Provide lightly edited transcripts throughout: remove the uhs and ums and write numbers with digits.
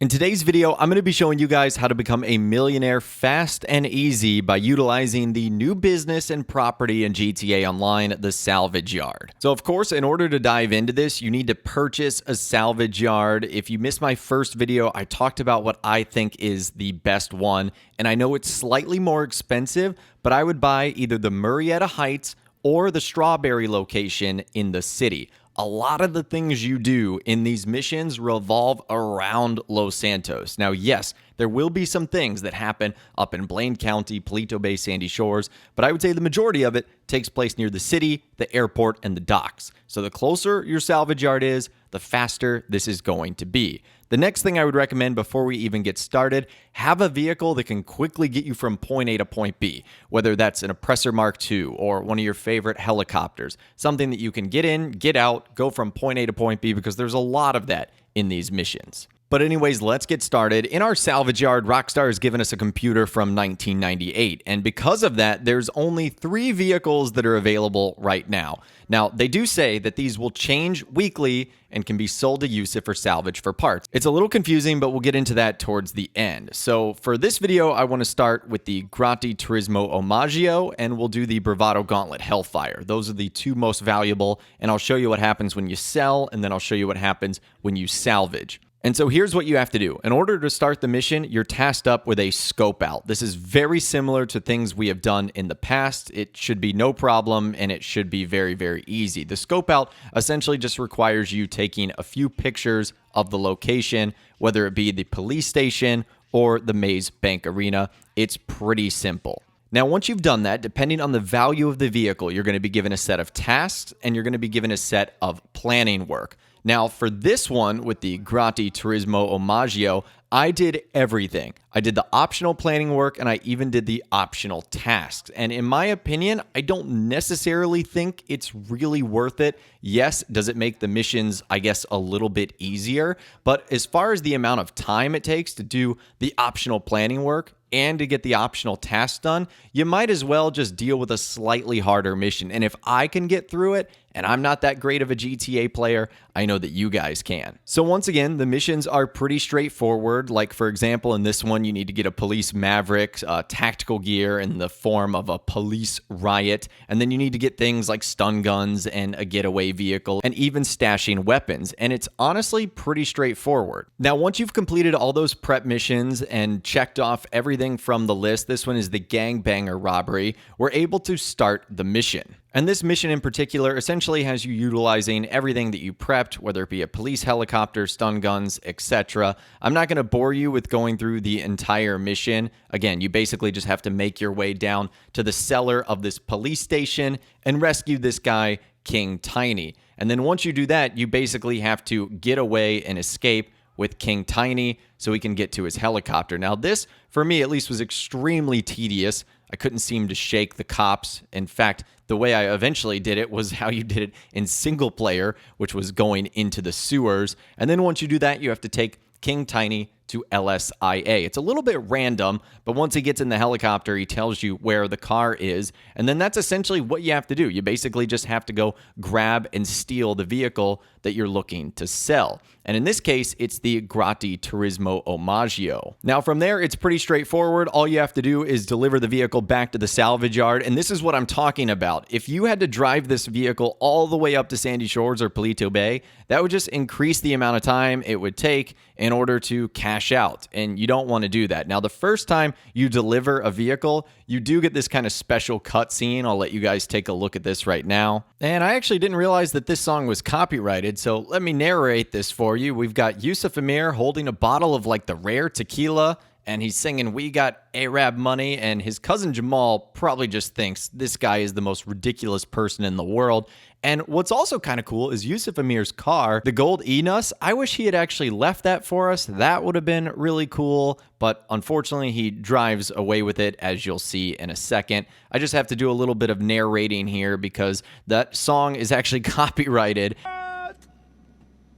In today's video, I'm going to be showing you guys how to become a millionaire fast and easy by utilizing the new business and property in GTA Online, the Salvage Yard. So of course, in order to dive into this, you need to purchase a salvage yard. If you missed my first video, I talked about what I think is the best one, and I know it's slightly more expensive, but I would buy either the Murrieta Heights or the Strawberry location in the city. A lot of the things you do in these missions revolve around Los Santos. Now, yes, there will be some things that happen up in Blaine County, Palito Bay, Sandy Shores, but I would say the majority of it takes place near the city, the airport, and the docks. So the closer your salvage yard is, the faster this is going to be. The next thing I would recommend before we even get started, have a vehicle that can quickly get you from point A to point B, whether that's an Oppressor Mark II or one of your favorite helicopters, something that you can get in, get out, go from point A to point B, because there's a lot of that in these missions. But anyways, let's get started. In our salvage yard, Rockstar has given us a computer from 1998, and because of that, there's only 3 vehicles that are available right now. Now, they do say that these will change weekly and can be sold to Yusuf or salvage for parts. It's a little confusing, but we'll get into that towards the end. So for this video, I want to start with the Grotti Turismo Omaggio, and we'll do the Bravado Gauntlet Hellfire. Those are the 2 most valuable, and I'll show you what happens when you sell, and then I'll show you what happens when you salvage. And so here's what you have to do. In order to start the mission, you're tasked up with a scope out. This is very similar to things we have done in the past. It should be no problem, and it should be very, very easy. The scope out essentially just requires you taking a few pictures of the location, whether it be the police station or the Maze Bank Arena. It's pretty simple. Now, once you've done that, depending on the value of the vehicle, you're going to be given a set of tasks, and you're going to be given a set of planning work. Now, for this one with the Grotti Turismo Omaggio, I did everything. I did the optional planning work, and I even did the optional tasks. And in my opinion, I don't necessarily think it's really worth it. Yes, does it make the missions, I guess, a little bit easier? But as far as the amount of time it takes to do the optional planning work and to get the optional tasks done, you might as well just deal with a slightly harder mission. And if I can get through it, and I'm not that great of a GTA player, I know that you guys can. So once again, the missions are pretty straightforward. Like for example, in this one, you need to get a police maverick, tactical gear in the form of a police riot. And then you need to get things like stun guns and a getaway vehicle and even stashing weapons. And it's honestly pretty straightforward. Now, once you've completed all those prep missions and checked off everything from the list, this one is the gangbanger robbery, we're able to start the mission. And this mission in particular essentially has you utilizing everything that you prepped, whether it be a police helicopter, stun guns, etc. I'm not going to bore you with going through the entire mission. Again, you basically just have to make your way down to the cellar of this police station and rescue this guy, King Tiny. And then once you do that, you basically have to get away and escape with King Tiny so he can get to his helicopter. Now this, for me at least, was extremely tedious. I couldn't seem to shake the cops. In fact, the way I eventually did it was how you did it in single player, which was going into the sewers. And then once you do that, you have to take King Tiny to LSIA. It's a little bit random, but once he gets in the helicopter, he tells you where the car is, and then that's essentially what you have to do. You basically just have to go grab and steal the vehicle that you're looking to sell. And in this case, it's the Grotti Turismo Omaggio. Now from there, it's pretty straightforward. All you have to do is deliver the vehicle back to the salvage yard, and this is what I'm talking about. If you had to drive this vehicle all the way up to Sandy Shores or Palito Bay, that would just increase the amount of time it would take in order to cash out, and you don't want to do that. Now, the first time you deliver a vehicle, you do get this kind of special cutscene. I'll let you guys take a look at this right now. And I actually didn't realize that this song was copyrighted, so let me narrate this for you. We've got Yusuf Amir holding a bottle of like the rare tequila, and he's singing "We Got Arab Money," and his cousin Jamal probably just thinks this guy is the most ridiculous person in the world. And what's also kind of cool is Yusuf Amir's car, the gold Enos. I wish he had actually left that for us. That would have been really cool, but unfortunately he drives away with it, as you'll see in a second. I just have to do a little bit of narrating here because that song is actually copyrighted.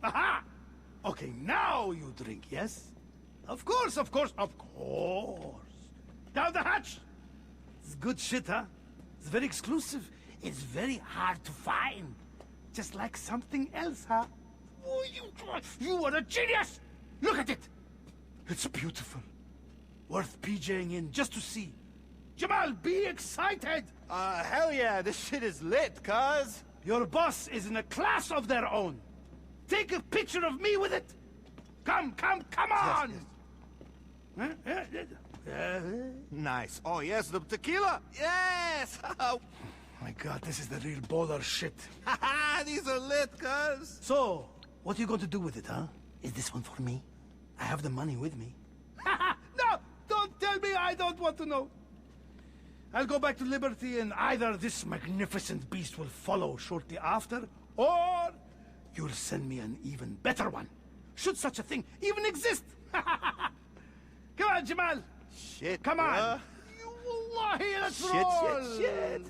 Aha! Okay, now you drink, yes? Of course, of course, of course. Down the hatch. It's good shit, huh? It's very exclusive. It's very hard to find. Just like something else, huh? Oh, you are a genius! Look at it! It's beautiful. Worth PJing in just to see. Jamal, be excited! Hell yeah, this shit is lit, cuz. Your boss is in a class of their own. Take a picture of me with it. Come on! Nice. Oh, yes, the tequila. Yes! Oh, My God, this is the real baller shit. these are lit, cuz. So, what are you going to do with it, huh? Is this one for me? I have the money with me. No! Don't tell me I don't want to know. I'll go back to Liberty and either this magnificent beast will follow shortly after, or you'll send me an even better one. Should such a thing even exist? Come on, Jamal. Shit, Come on. bruh. You wallahi, let's Shit, roll. shit.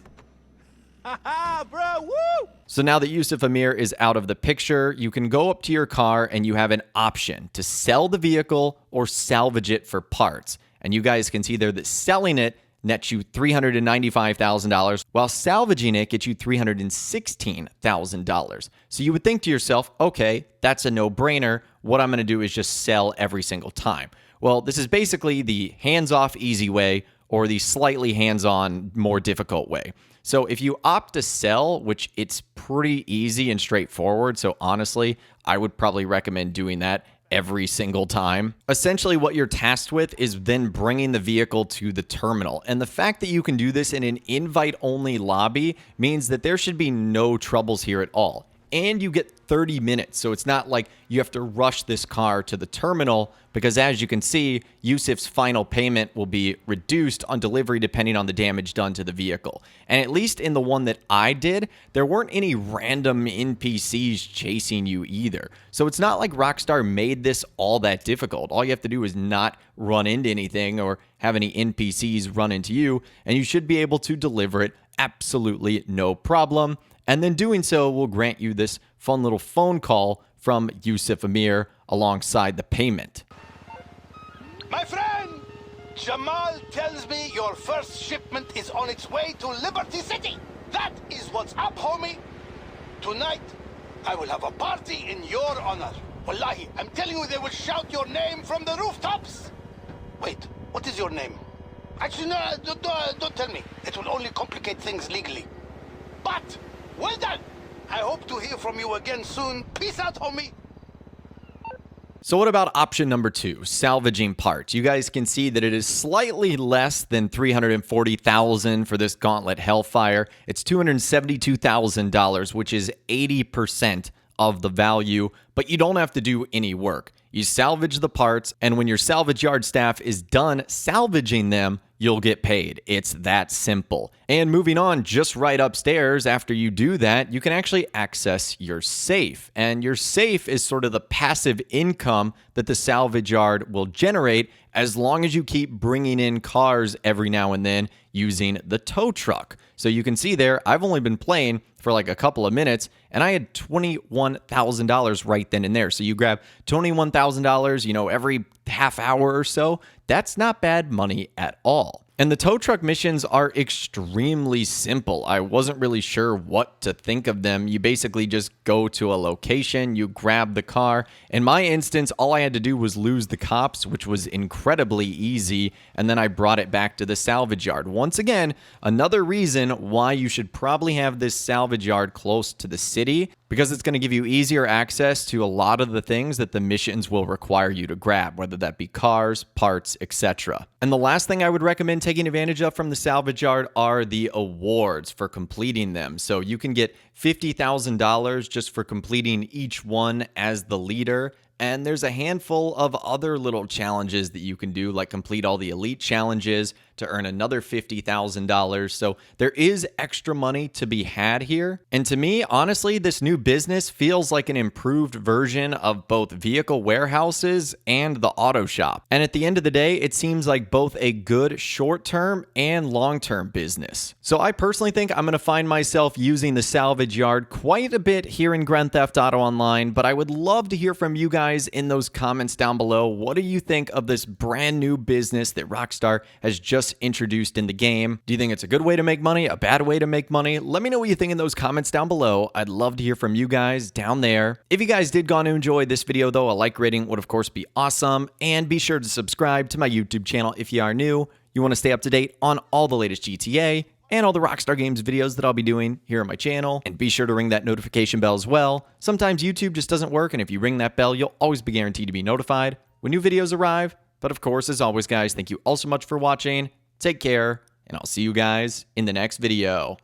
Haha, bro, woo! So now that Yusuf Amir is out of the picture, you can go up to your car and you have an option to sell the vehicle or salvage it for parts. And you guys can see there that selling it nets you $395,000, while salvaging it gets you $316,000. So you would think to yourself, okay, that's a no-brainer. What I'm going to do is just sell every single time. Well, this is basically the hands-off easy way or the slightly hands-on more difficult way. So if you opt to sell, which it's pretty easy and straightforward, so honestly, I would probably recommend doing that every single time. Essentially, what you're tasked with is then bringing the vehicle to the terminal. And the fact that you can do this in an invite-only lobby means that there should be no troubles here at all. And you get 30 minutes, so it's not like you have to rush this car to the terminal, because as you can see, Yusuf's final payment will be reduced on delivery depending on the damage done to the vehicle. And at least in the one that I did, there weren't any random NPCs chasing you either. So it's not like Rockstar made this all that difficult. All you have to do is not run into anything or have any NPCs run into you, and you should be able to deliver it absolutely no problem. And then doing so will grant you this fun little phone call from Yusuf Amir alongside the payment. My friend, Jamal tells me your first shipment is on its way to Liberty City. That is what's up, homie. Tonight, I will have a party in your honor. Wallahi, I'm telling you, they will shout your name from the rooftops. Wait, what is your name? Actually, no, don't tell me. It will only complicate things legally. But, well done. I hope to hear from you again soon. Peace out, homie. So what about option number 2, salvaging parts? You guys can see that it is slightly less than $340,000 for this Gauntlet Hellfire. It's $272,000, which is 80% of the value, but you don't have to do any work. You salvage the parts, and when your salvage yard staff is done salvaging them, you'll get paid. It's that simple. And moving on, just right upstairs, after you do that, you can actually access your safe. And your safe is sort of the passive income that the salvage yard will generate as long as you keep bringing in cars every now and then using the tow truck. So you can see there, I've only been playing for like a couple of minutes, and I had $21,000 right then and there. So you grab $21,000, every half hour or so. That's not bad money at all. And the tow truck missions are extremely simple. I wasn't really sure what to think of them. You basically just go to a location, you grab the car. In my instance, all I had to do was lose the cops, which was incredibly easy, and then I brought it back to the salvage yard. Once again, another reason why you should probably have this salvage yard close to the city, because it's going to give you easier access to a lot of the things that the missions will require you to grab, whether that be cars, parts, etc. And the last thing I would recommend taking advantage of from the salvage yard are the awards for completing them. So you can get $50,000 just for completing each one as the leader. And there's a handful of other little challenges that you can do, like complete all the elite challenges to earn another $50,000. So there is extra money to be had here. And to me, honestly, this new business feels like an improved version of both vehicle warehouses and the auto shop. And at the end of the day, it seems like both a good short-term and long-term business. So I personally think I'm going to find myself using the salvage yard quite a bit here in Grand Theft Auto Online, but I would love to hear from you guys guys in those comments down below. What do you think of this brand new business that Rockstar has just introduced in the game? Do you think it's a good way to make money, a bad way to make money? Let me know what you think in those comments down below. I'd love to hear from you guys down there. If you guys did go on to enjoy this video though, a like rating would of course be awesome. And be sure to subscribe to my YouTube channel if you are new. You want to stay up to date on all the latest GTA and all the Rockstar Games videos that I'll be doing here on my channel. And be sure to ring that notification bell as well. Sometimes YouTube just doesn't work, and if you ring that bell, you'll always be guaranteed to be notified when new videos arrive. But of course, as always, guys, thank you all so much for watching. Take care, and I'll see you guys in the next video.